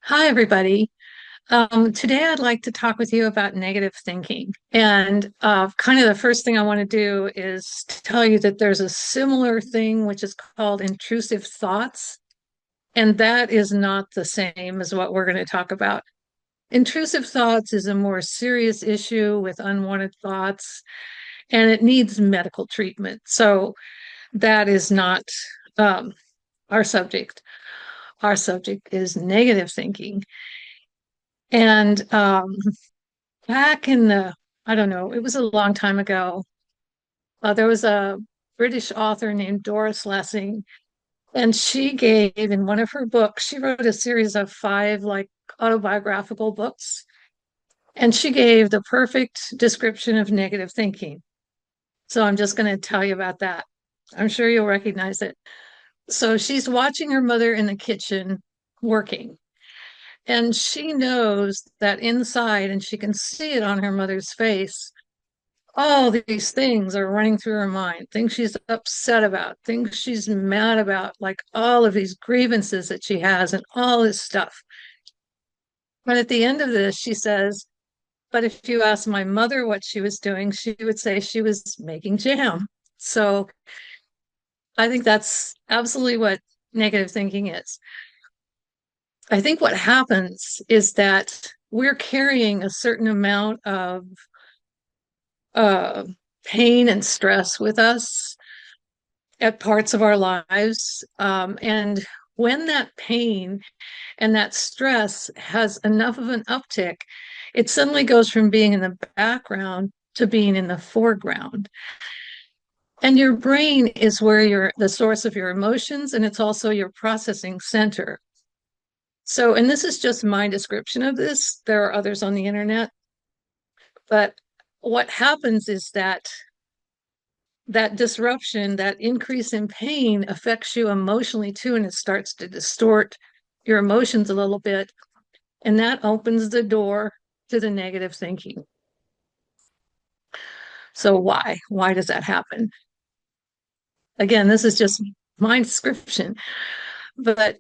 Hi, everybody. Today I'd like to talk with you about negative thinking. And kind of the first thing I want to do is to tell you that there's a similar thing which is called intrusive thoughts. And that is not the same as what we're going to talk about. Intrusive thoughts is a more serious issue with unwanted thoughts, and it needs medical treatment. So that is not um, our subject. Our subject is negative thinking. And back in I don't know, it was a long time ago. There was a British author named Doris Lessing, and she gave in one of her books, she wrote a series of five like autobiographical books, and she gave the perfect description of negative thinking. So I'm just going to tell you about that. I'm sure you'll recognize it. So she's watching her mother in the kitchen working, and she knows that inside, and she can see it on her mother's face, all these things are running through her mind, things she's upset about, things she's mad about, like all of these grievances that she has and all this stuff. But at the end of this, she says, but if you ask my mother what she was doing, she would say she was making jam. So I think that's absolutely what negative thinking is. I think what happens is that we're carrying a certain amount of uh, pain and stress with us at parts of our lives. And when that pain and that stress has enough of an uptick, it suddenly goes from being in the background to being in the foreground. And your brain is where you're the source of your emotions, and it's also your processing center. So, and this is just my description of this. There are others on the internet, but what happens is that disruption, that increase in pain affects you emotionally too, and it starts to distort your emotions a little bit. And that opens the door to the negative thinking. So why? Why does that happen? Again, this is just my description, but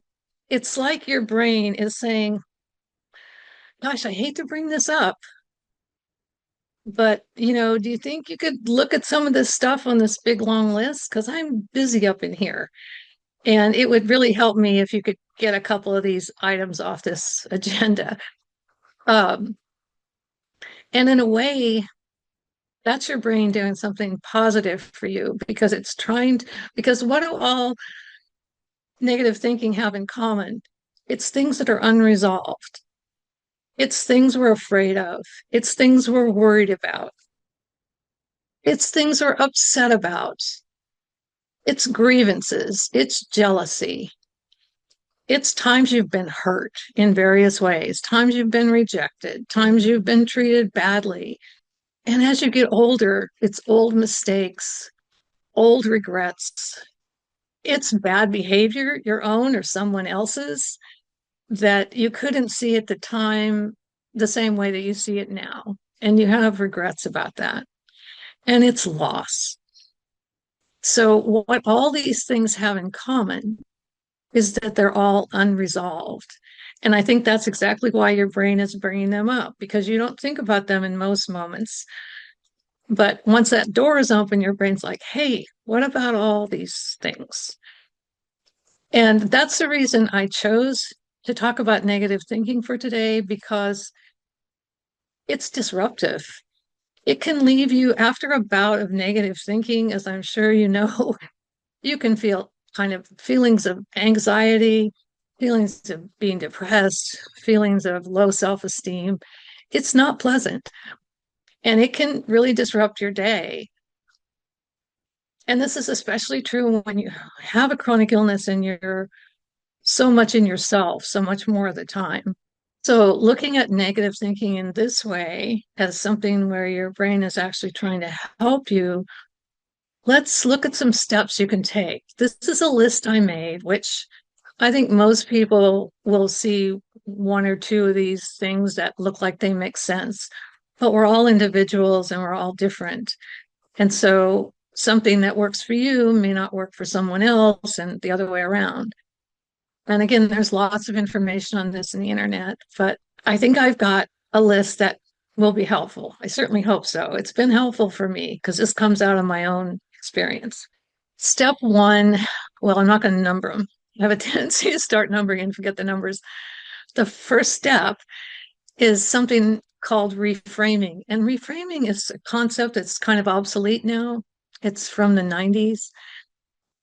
it's like your brain is saying, gosh, I hate to bring this up, but do you think you could look at some of this stuff on this big long list? Because I'm busy up in here. And it would really help me if you could get a couple of these items off this agenda. Um, and in a way, that's your brain doing something positive for you because because what do all negative thinking have in common? It's things that are unresolved. It's things we're afraid of. It's things we're worried about. It's things we're upset about. It's grievances. It's jealousy. It's times you've been hurt in various ways, times you've been rejected, times you've been treated badly. And as you get older, it's old mistakes, old regrets. It's bad behavior, your own or someone else's, that you couldn't see at the time the same way that you see it now. And you have regrets about that. And it's loss. So, what all these things have in common is that they're all unresolved. And I think that's exactly why your brain is bringing them up because you don't think about them in most moments. But once that door is open, your brain's like, hey, what about all these things? And that's the reason I chose to talk about negative thinking for today because it's disruptive. It can leave you after a bout of negative thinking, as I'm sure you know, you can feel kind of feelings of anxiety, feelings of being depressed, feelings of low self esteem. It's not pleasant and it can really disrupt your day. And this is especially true when you have a chronic illness and you're so much in yourself, so much more of the time. So, looking at negative thinking in this way as something where your brain is actually trying to help you, let's look at some steps you can take. This is a list I made, which I think most people will see one or two of these things that look like they make sense, but we're all individuals and we're all different. And so something that works for you may not work for someone else and the other way around. And again, there's lots of information on this in the internet, but I think I've got a list that will be helpful. I certainly hope so. It's been helpful for me because this comes out of my own experience. Step one, well, I'm not going to number them. I have a tendency to start numbering and forget the numbers. The first step is something called reframing. And reframing is a concept that's kind of obsolete now. It's from the 90s.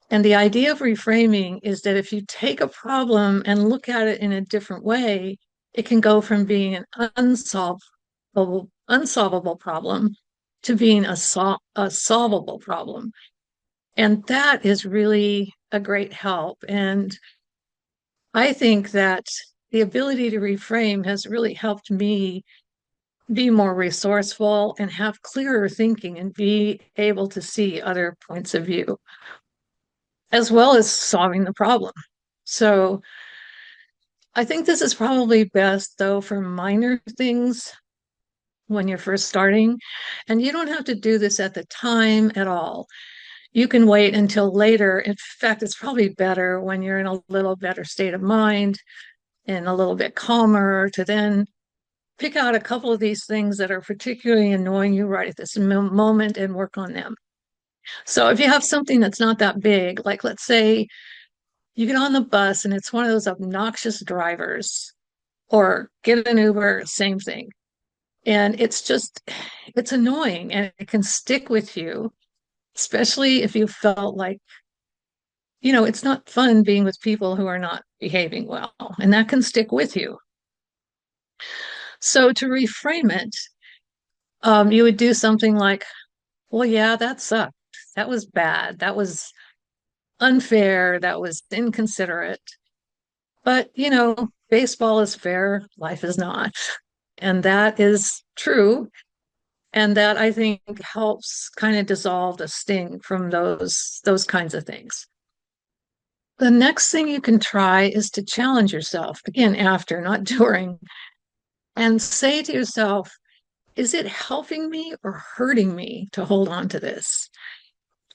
And the idea of reframing is that if you take a problem and look at it in a different way, it can go from being an unsolvable problem to being a solvable problem. And that is really a great help. And I think that the ability to reframe has really helped me be more resourceful and have clearer thinking and be able to see other points of view, as well as solving the problem. So I think this is probably best, though, for minor things when you're first starting. And you don't have to do this at the time at all. You can wait until later. In fact, it's probably better when you're in a little better state of mind and a little bit calmer to then pick out a couple of these things that are particularly annoying you right at this moment and work on them. So if you have something that's not that big, like let's say you get on the bus and it's one of those obnoxious drivers, or get an Uber, same thing. And it's annoying and it can stick with you, especially if you felt like, it's not fun being with people who are not behaving well, and that can stick with you. So to reframe it, you would do something like, well, yeah, that sucked. That was bad. That was unfair. That was inconsiderate. But, baseball is fair, life is not. And that is true. And that I think helps kind of dissolve the sting from those kinds of things. The next thing you can try is to challenge yourself, again, after, not during, and say to yourself, is it helping me or hurting me to hold on to this?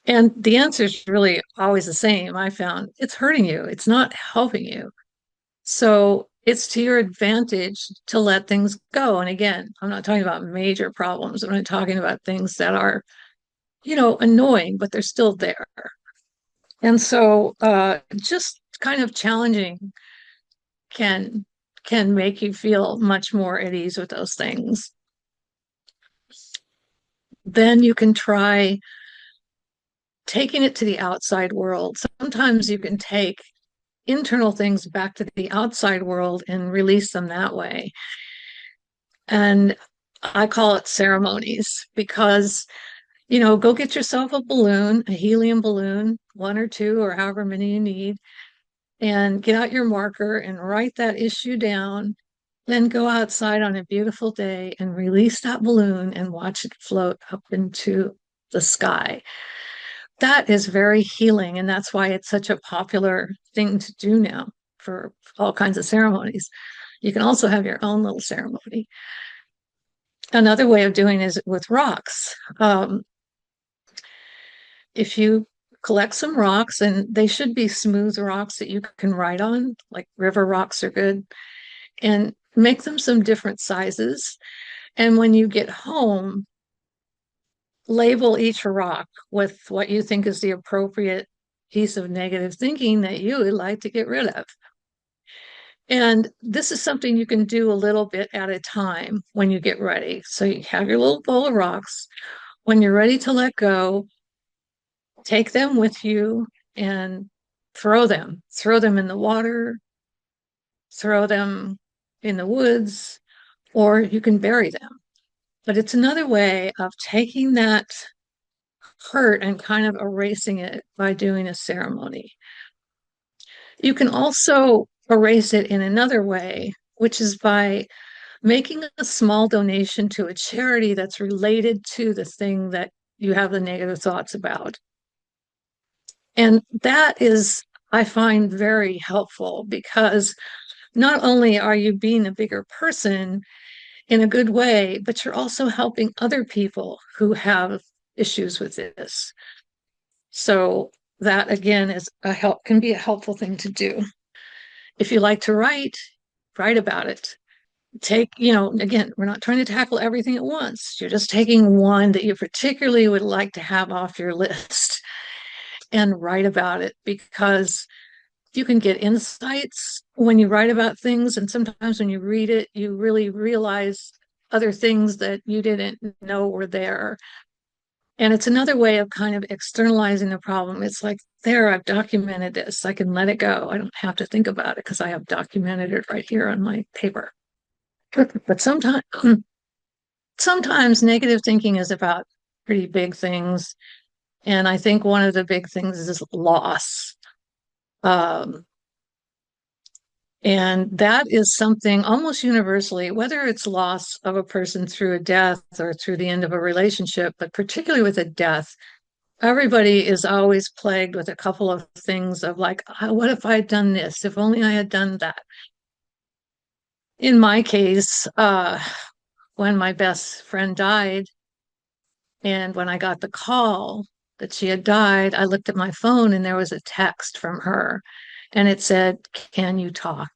And the answer is really always the same. I found it's hurting you, it's not helping you. So it's to your advantage to let things go. And again, I'm not talking about major problems. I'm not talking about things that are, annoying, but they're still there. And so just kind of challenging can can make you feel much more at ease with those things. Then you can try taking it to the outside world. Sometimes you can take internal things back to the outside world and release them that way. And I call it ceremonies because, go get yourself a balloon, a helium balloon, one or two, or however many you need, and get out your marker and write that issue down. Then go outside on a beautiful day and release that balloon and watch it float up into the sky. That is very healing. And that's why it's such a popular thing to do now for all kinds of ceremonies. You can also have your own little ceremony. Another way of doing it is with rocks. If you collect some rocks, and they should be smooth rocks that you can write on, like river rocks are good, and make them some different sizes. And when you get home, label each rock with what you think is the appropriate piece of negative thinking that you would like to get rid of. And this is something you can do a little bit at a time when you get ready. So you have your little bowl of rocks. When you're ready to let go, take them with you and throw them. Throw them in the water, throw them in the woods, or you can bury them. But it's another way of taking that hurt and kind of erasing it by doing a ceremony. You can also erase it in another way, which is by making a small donation to a charity that's related to the thing that you have the negative thoughts about. And that is, I find, very helpful because not only are you being a bigger person in a good way, but you're also helping other people who have issues with this. So that again is can be a helpful thing to do. If you like to write, write about it. Take, again, we're not trying to tackle everything at once. You're just taking one that you particularly would like to have off your list and write about it, because you can get insights when you write about things. And sometimes when you read it, you really realize other things that you didn't know were there. And it's another way of kind of externalizing the problem. It's like, there, I've documented this. I can let it go. I don't have to think about it because I have documented it right here on my paper. But sometimes negative thinking is about pretty big things. And I think one of the big things is loss. Um, and that is something almost universally, whether it's loss of a person through a death or through the end of a relationship, but particularly with a death, everybody is always plagued with a couple of things of like, what if I had done this? If only I had done that. In my case, when my best friend died, and when I got the call that she had died, I looked at my phone and there was a text from her, and it said, "Can you talk?"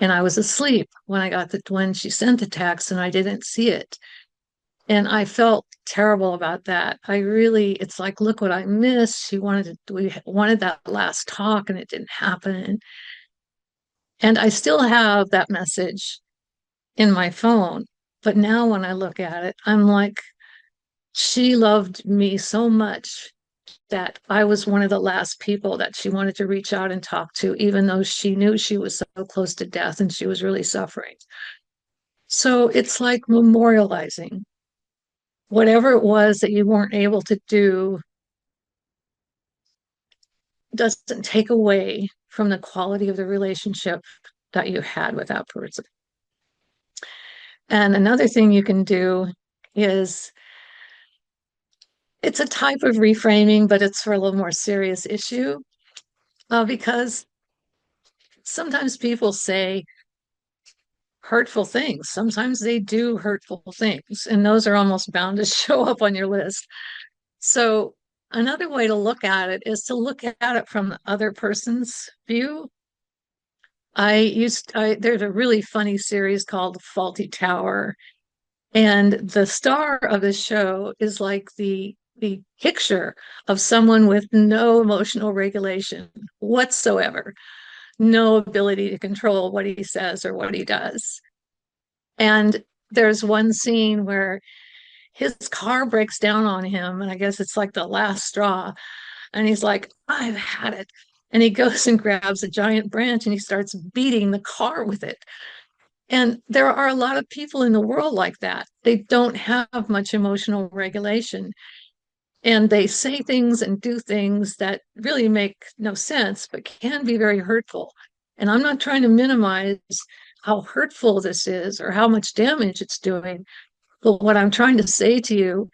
And I was asleep when she sent the text, and I didn't see it. And I felt terrible about that. It's like, look what I missed. We wanted that last talk and it didn't happen. And I still have that message in my phone. But now when I look at it, I'm like, she loved me so much that I was one of the last people that she wanted to reach out and talk to, even though she knew she was so close to death and she was really suffering. So it's like memorializing whatever it was that you weren't able to do doesn't take away from the quality of the relationship that you had with that person. And another thing you can do is, it's a type of reframing, but it's for a little more serious issue, because sometimes people say hurtful things. Sometimes they do hurtful things, and those are almost bound to show up on your list. So another way to look at it is to look at it from the other person's view. There's a really funny series called Faulty Tower, and the star of the show is like the picture of someone with no emotional regulation whatsoever, no ability to control what he says or what he does. And there's one scene where his car breaks down on him, and I guess it's like the last straw. And he's like, I've had it. And he goes and grabs a giant branch and he starts beating the car with it. And there are a lot of people in the world like that. They don't have much emotional regulation. And they say things and do things that really make no sense, but can be very hurtful. And I'm not trying to minimize how hurtful this is or how much damage it's doing. But what I'm trying to say to you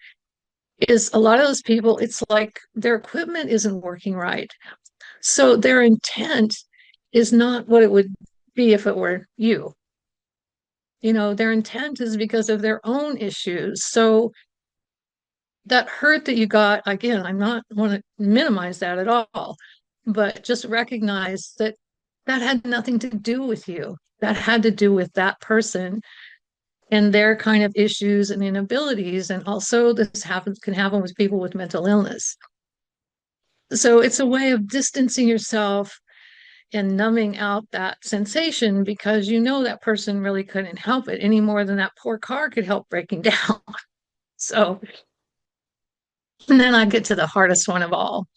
is, a lot of those people, it's like their equipment isn't working right. So their intent is not what it would be if it were you. Their intent is because of their own issues. So that hurt that you got, again, I'm not want to minimize that at all, but just recognize that that had nothing to do with you. That had to do with that person and their kind of issues and inabilities. And also this can happen with people with mental illness. So it's a way of distancing yourself and numbing out that sensation, because that person really couldn't help it any more than that poor car could help breaking down. So, and then I get to the hardest one of all,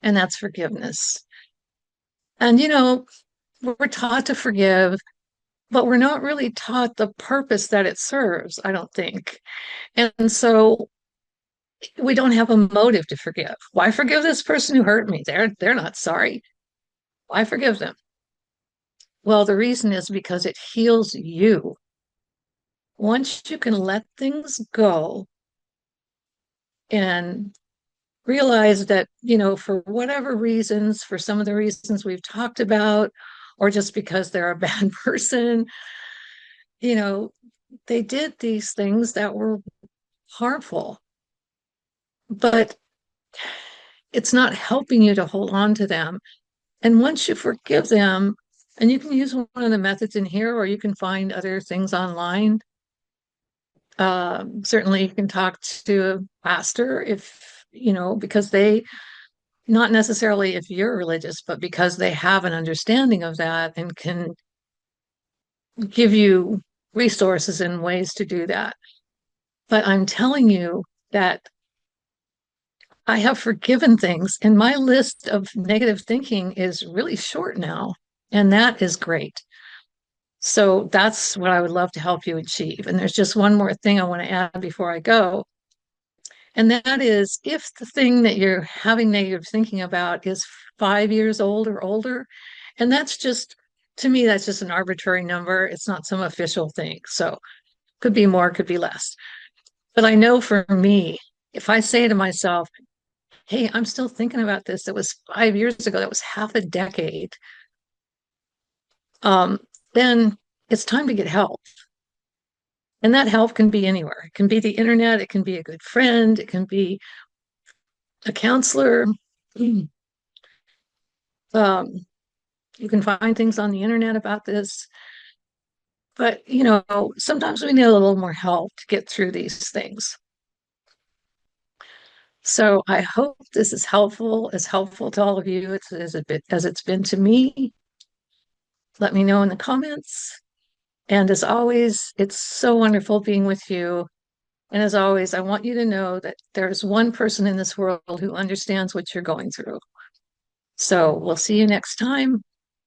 and that's forgiveness. And we're taught to forgive, but we're not really taught the purpose that it serves, I don't think. And so we don't have a motive to forgive. Why forgive this person who hurt me? They're not sorry. Why forgive them? Well, the reason is because it heals you. Once you can let things go and realize that, for whatever reasons, for some of the reasons we've talked about, or just because they're a bad person, they did these things that were harmful, but it's not helping you to hold on to them. And once you forgive them, and you can use one of the methods in here, or you can find other things online. Certainly, you can talk to a pastor if, because they, not necessarily if you're religious, but because they have an understanding of that and can give you resources and ways to do that. But I'm telling you that I have forgiven things, and my list of negative thinking is really short now. And that is great. So that's what I would love to help you achieve. And there's just one more thing I want to add before I go. And that is if the thing that you're having negative thinking about is 5 years old or older, and that's just, to me, that's just an arbitrary number. It's not some official thing. So could be more, could be less. But I know for me, if I say to myself, hey, I'm still thinking about this, that was 5 years ago, that was half a decade, um, then it's time to get help. And that help can be anywhere. It can be the internet, it can be a good friend, it can be a counselor. Um, you can find things on the internet about this. But, sometimes we need a little more help to get through these things. So I hope this is helpful to all of you as it's been to me. Let me know in the comments. And as always, it's so wonderful being with you. And as always, I want you to know that there's one person in this world who understands what you're going through. So we'll see you next time.